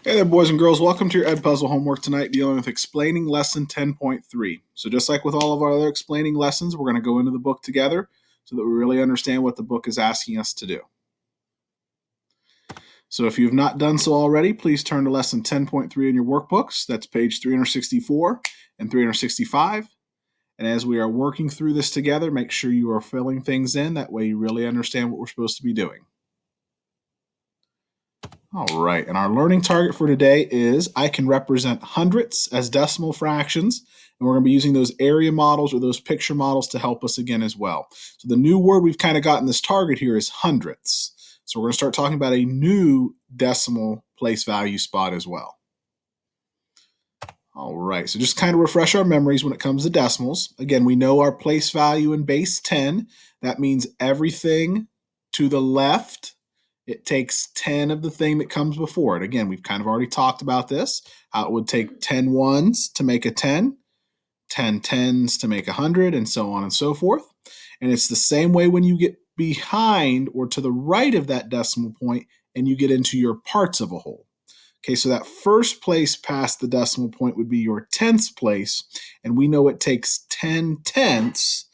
Hey there, boys and girls. Welcome to your Ed Puzzle homework tonight, dealing with explaining lesson 10.3. So just like with all of our other explaining lessons, we're going to go into the book together so that we really understand what the book is asking us to do. So if you've not done so already, please turn to lesson 10.3 in your workbooks. That's page 364 and 365. And as we are working through this together, make sure you are filling things in. That way you really understand what we're supposed to be doing. All right, and our learning target for today is I can represent hundredths as decimal fractions, and we're going to be using those area models or those picture models to help us again as well. So the new word we've kind of gotten this target here is hundredths. So we're going to start talking about a new decimal place value spot as well. All right, so just kind of refresh our memories when it comes to decimals. Again, we know our place value in base 10. That means everything to the left, it takes 10 of the thing that comes before it. Again, we've kind of already talked about this, how it would take 10 ones to make a 10, 10 tens to make 100, and so on and so forth. And it's the same way when you get behind or to the right of that decimal point and you get into your parts of a whole. Okay, so that first place past the decimal point would be your tenths place, and we know it takes 10 tenths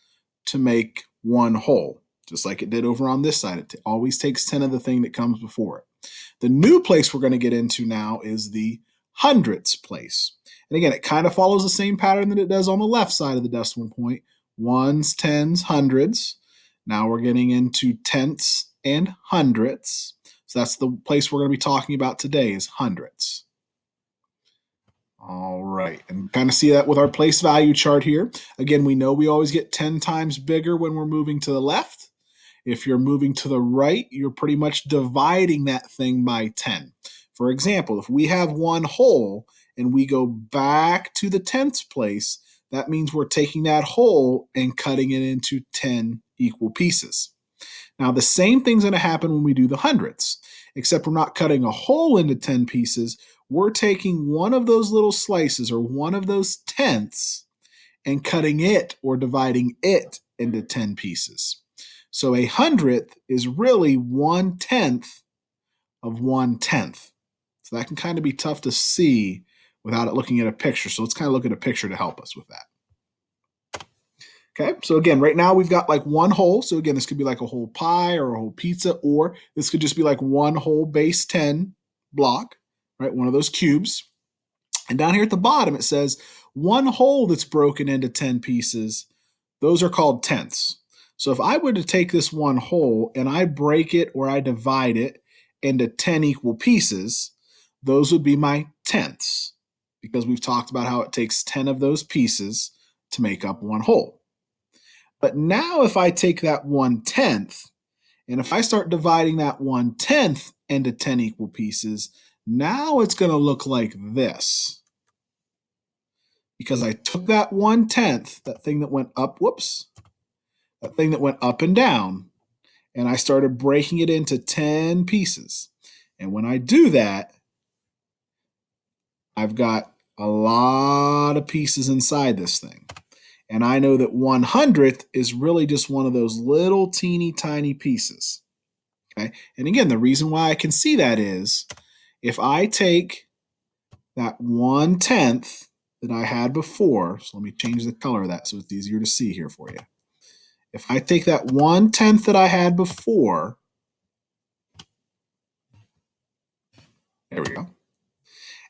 to make one whole, just like it did over on this side. It always takes 10 of the thing that comes before it. The new place we're going to get into now is the hundredths place. And again, it kind of follows the same pattern that it does on the left side of the decimal point. Ones, tens, hundreds. Now we're getting into tenths and hundredths. So that's the place we're going to be talking about today is hundredths. All right, and kind of see that with our place value chart here. Again, we know we always get 10 times bigger when we're moving to the left. If you're moving to the right, you're pretty much dividing that thing by 10. For example, if we have one whole and we go back to the tenths place, that means we're taking that whole and cutting it into 10 equal pieces. Now, the same thing's going to happen when we do the hundredths, except we're not cutting a whole into 10 pieces. We're taking one of those little slices or one of those tenths and cutting it or dividing it into 10 pieces. So a hundredth is really 1/10 of 1/10. So that can kind of be tough to see without it looking at a picture. So let's kind of look at a picture to help us with that. Okay, so again, right now we've got like one whole. So again, this could be like a whole pie or a whole pizza, or this could just be like one whole base 10 block, right? One of those cubes. And down here at the bottom, it says one whole that's broken into 10 pieces. Those are called tenths. So if I were to take this one whole and I break it or I divide it into 10 equal pieces, those would be my tenths because we've talked about how it takes 10 of those pieces to make up one whole. But now if I take that 1/10 and if I start dividing that 1/10 into 10 equal pieces, now it's going to look like this. Because I took that 1/10, that thing that went up, that thing that went up and down, and I started breaking it into 10 pieces. And when I do that, I've got a lot of pieces inside this thing. And I know that 1/100th is really just one of those little teeny tiny pieces. Okay. And again, the reason why I can see that is if I take that 1/10 that I had before, so let me change the color of that so it's easier to see here for you. If I take that 1/10 that I had before, there we go,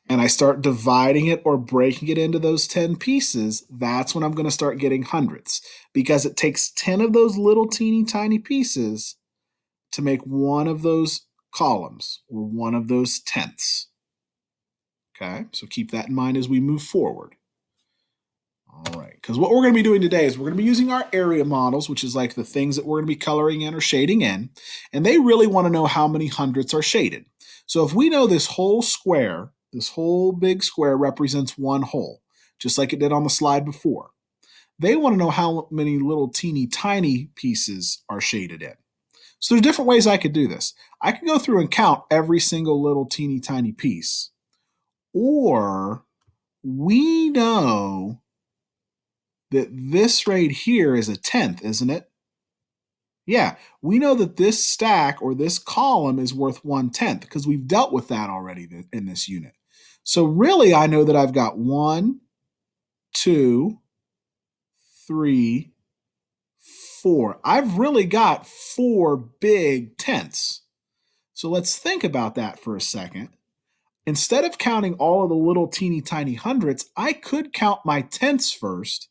and I start dividing it or breaking it into those 10 pieces, that's when I'm going to start getting hundredths because it takes 10 of those little teeny tiny pieces to make one of those columns or one of those tenths. Okay, so keep that in mind as we move forward. All right, because what we're going to be doing today is we're going to be using our area models, which is like the things that we're going to be coloring in or shading in, and they really want to know how many hundredths are shaded. So if we know this whole square, this whole big square represents one whole, just like it did on the slide before, they want to know how many little teeny tiny pieces are shaded in. So there's different ways I could do this. I could go through and count every single little teeny tiny piece, or we know that this right here is a tenth, isn't it? Yeah, we know that this stack or this column is worth 1/10 because we've dealt with that already in this unit. So really, I know that I've got 1, 2, 3, 4. I've really got 4 big tenths. So let's think about that for a second. Instead of counting all of the little teeny tiny hundredths, I could count my tenths first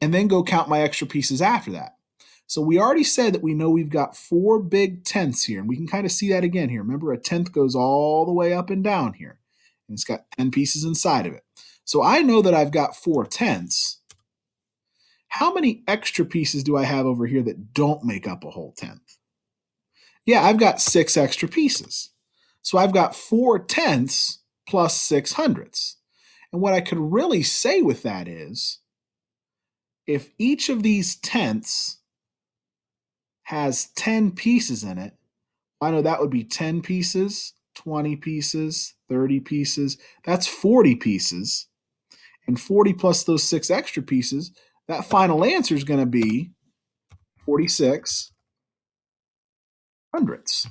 and then go count my extra pieces after that. So we already said that we know we've got 4 big tenths here, and we can kind of see that again here. Remember, a tenth goes all the way up and down here, and it's got 10 pieces inside of it. So I know that I've got 4 tenths. How many extra pieces do I have over here that don't make up a whole tenth? Yeah, I've got 6 extra pieces. So I've got 4 tenths plus 6 hundredths. And what I could really say with that is, if each of these tenths has 10 pieces in it, I know that would be 10 pieces, 20 pieces, 30 pieces. That's 40 pieces. And 40 plus those 6 extra pieces, that final answer is going to be 46 hundredths.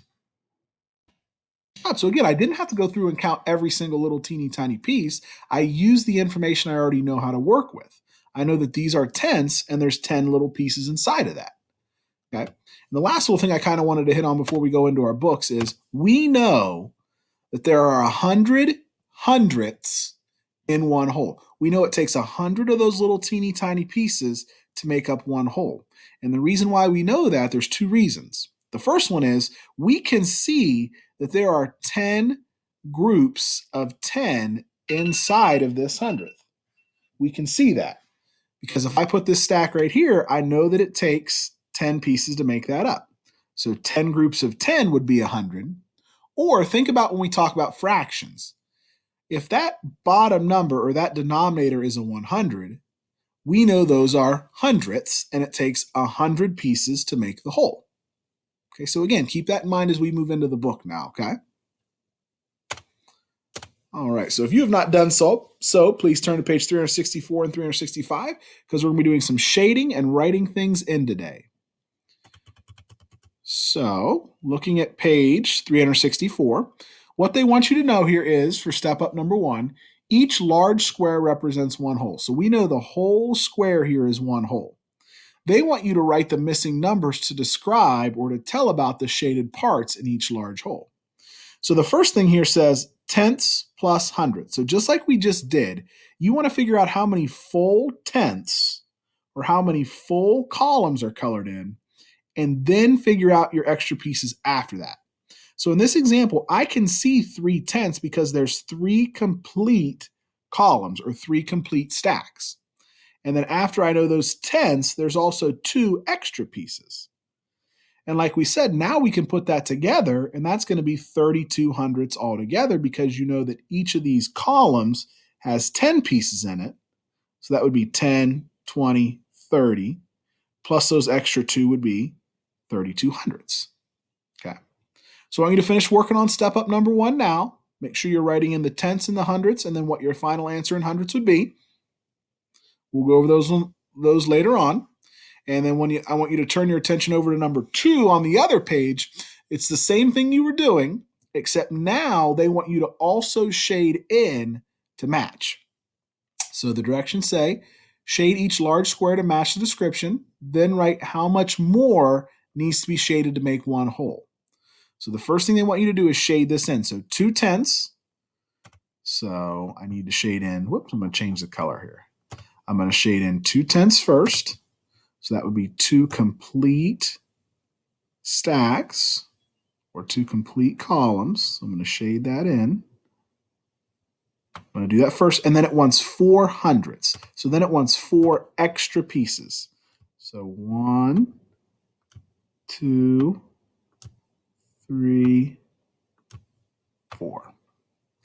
So again, I didn't have to go through and count every single little teeny tiny piece. I used the information I already know how to work with. I know that these are tenths and there's 10 little pieces inside of that. Okay. And the last little thing I kind of wanted to hit on before we go into our books is we know that there are 100 hundredths in one whole. We know it takes 100 of those little teeny tiny pieces to make up one whole. And the reason why we know that, there's 2 reasons. The first one is we can see that there are 10 groups of 10 inside of this hundredth. We can see that because if I put this stack right here, I know that it takes 10 pieces to make that up. So 10 groups of 10 would be 100. Or think about when we talk about fractions. If that bottom number or that denominator is a 100, we know those are hundredths and it takes 100 pieces to make the whole. Okay, so again, keep that in mind as we move into the book now, okay? All right, so if you have not done so please turn to page 364 and 365 because we're going to be doing some shading and writing things in today. So, looking at page 364, what they want you to know here is, for step up number 1, each large square represents one whole. So we know the whole square here is one whole. They want you to write the missing numbers to describe or to tell about the shaded parts in each large whole. So the first thing here says tenths plus hundredths. So just like we just did, you want to figure out how many full tenths or how many full columns are colored in, and then figure out your extra pieces after that. So in this example, I can see 3 tenths because there's 3 complete columns or 3 complete stacks. And then after I know those tenths, there's also 2 extra pieces. And like we said, now we can put that together, and that's going to be 32 hundredths altogether because you know that each of these columns has 10 pieces in it. So that would be 10, 20, 30, plus those extra 2 would be 32 hundredths. Okay. So I want you to finish working on step up number 1 now. Make sure you're writing in the tenths and the hundredths and then what your final answer in hundredths would be. We'll go over those later on. And then I want you to turn your attention over to number 2 on the other page. It's the same thing you were doing, except now they want you to also shade in to match. So the directions say, shade each large square to match the description, then write how much more needs to be shaded to make one whole. So the first thing they want you to do is shade this in. So 2 tenths. So I need to shade in, whoops, I'm going to change the color here. I'm going to shade in 2 tenths first. So that would be 2 complete stacks or 2 complete columns. So I'm going to shade that in. I'm going to do that first. And then it wants 4 hundredths. So then it wants 4 extra pieces. So 1, 2, 3, 4.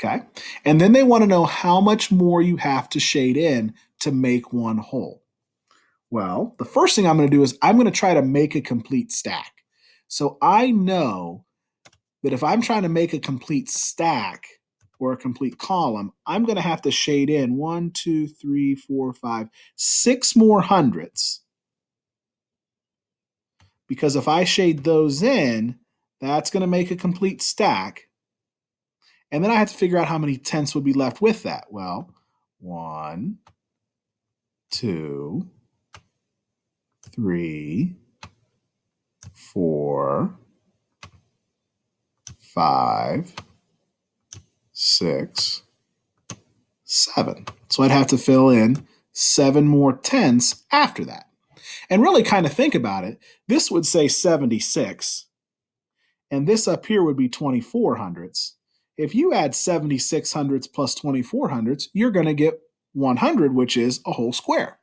Okay. And then they want to know how much more you have to shade in to make one whole. Well, the first thing I'm going to do is I'm going to try to make a complete stack. So I know that if I'm trying to make a complete stack or a complete column, I'm going to have to shade in 1, 2, 3, 4, 5, 6 more hundredths because if I shade those in, that's going to make a complete stack. And then I have to figure out how many tenths would be left with that. Well, 1, 2, 3, 4, 5, 6, 7. So I'd have to fill in 7 more tenths after that. And really kind of think about it, this would say 76, and this up here would be 24 hundredths. If you add 76 hundredths plus 24 hundredths, you're going to get 100, which is a whole square.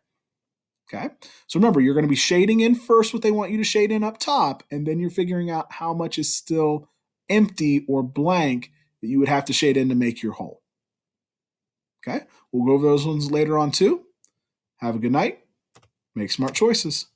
Okay, so remember, you're going to be shading in first what they want you to shade in up top, and then you're figuring out how much is still empty or blank that you would have to shade in to make your whole. Okay, we'll go over those ones later on too. Have a good night. Make smart choices.